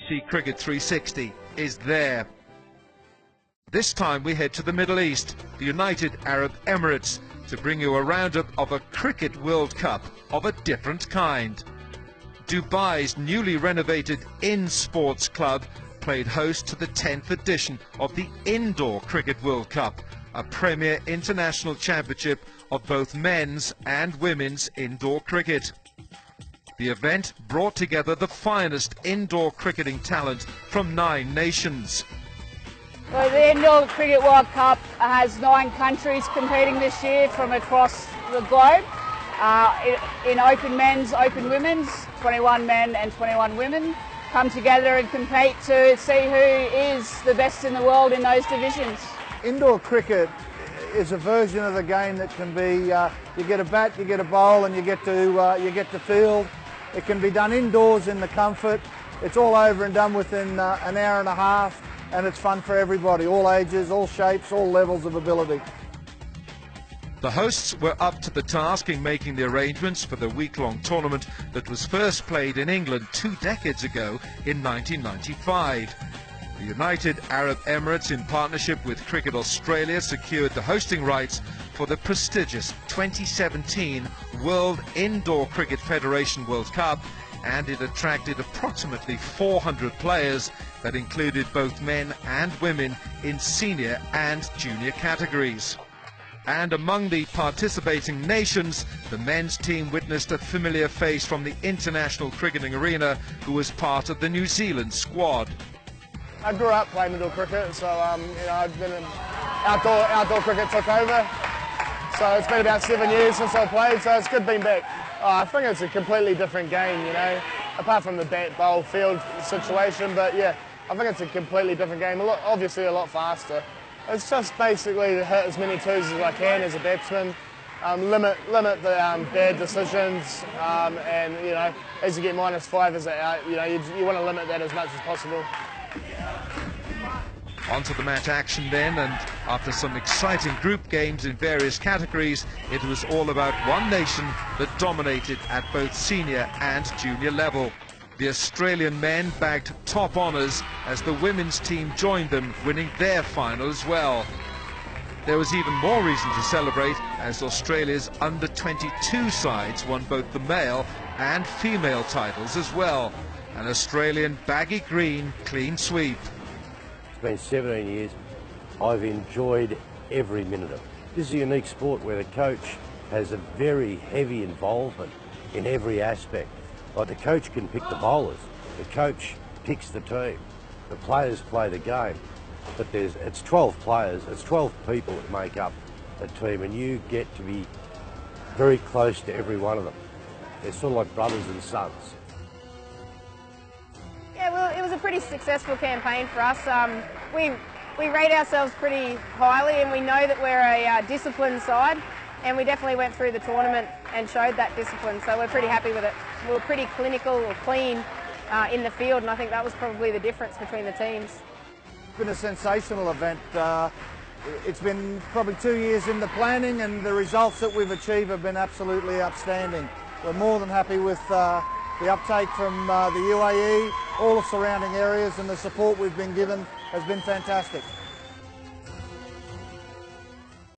Cricket 360 is there. This time we head to the Middle East, the United Arab Emirates, to bring you a roundup of a Cricket World Cup of a different kind. Dubai's newly renovated InSports Club played host to the 10th edition of the Indoor Cricket World Cup, a premier international championship of both men's and women's indoor cricket. The event brought together the finest indoor cricketing talent from 9 nations. Well, the Indoor Cricket World Cup has 9 countries competing this year from across the globe. In open men's, open women's, 21 men and 21 women come together and compete to see who is the best in the world in those divisions. Indoor cricket is a version of the game that can be, you get a bat, you get a bowl and you get to field. It can be done indoors in the comfort. It's all over and done within an hour and a half, and it's fun for everybody, all ages, all shapes, all levels of ability. The hosts were up to the task in making the arrangements for the week-long tournament that was first played in England 2 decades ago in 1995. The United Arab Emirates, in partnership with Cricket Australia, secured the hosting rights for the prestigious 2017 World Indoor Cricket Federation World Cup, and it attracted approximately 400 players that included both men and women in senior and junior categories. And among the participating nations, the men's team witnessed a familiar face from the international cricketing arena who was part of the New Zealand squad. I grew up playing indoor cricket, so I've been in outdoor cricket took over. So it's been about 7 years since I played, so it's good being back. I think it's a completely different game, apart from the bat, bowl, field situation, but yeah, I think it's a completely different game, obviously a lot faster. It's just basically to hit as many twos as I can as a batsman, limit the bad decisions, and as you get -5 as out, you want to limit that as much as possible. On to the match action then, and after some exciting group games in various categories, it was all about one nation that dominated at both senior and junior level. The Australian men bagged top honours as the women's team joined them, winning their final as well. There was even more reason to celebrate as Australia's under-22 sides won both the male and female titles as well. An Australian baggy green clean sweep. It's been 17 years. I've enjoyed every minute of it. This is a unique sport where the coach has a very heavy involvement in every aspect. Like the coach can pick the bowlers, the coach picks the team, the players play the game. But it's 12 players, it's 12 people that make up a team, and you get to be very close to every one of them. They're sort of like brothers and sons. Yeah, well, it was a pretty successful campaign for us. We rate ourselves pretty highly, and we know that we're a disciplined side, and we definitely went through the tournament and showed that discipline, so we're pretty happy with it. We were pretty clinical or clean in the field, and I think that was probably the difference between the teams. It's been a sensational event. It's been probably 2 years in the planning, and the results that we've achieved have been absolutely outstanding. We're more than happy with the uptake from the UAE, all the surrounding areas, and the support we've been given has been fantastic.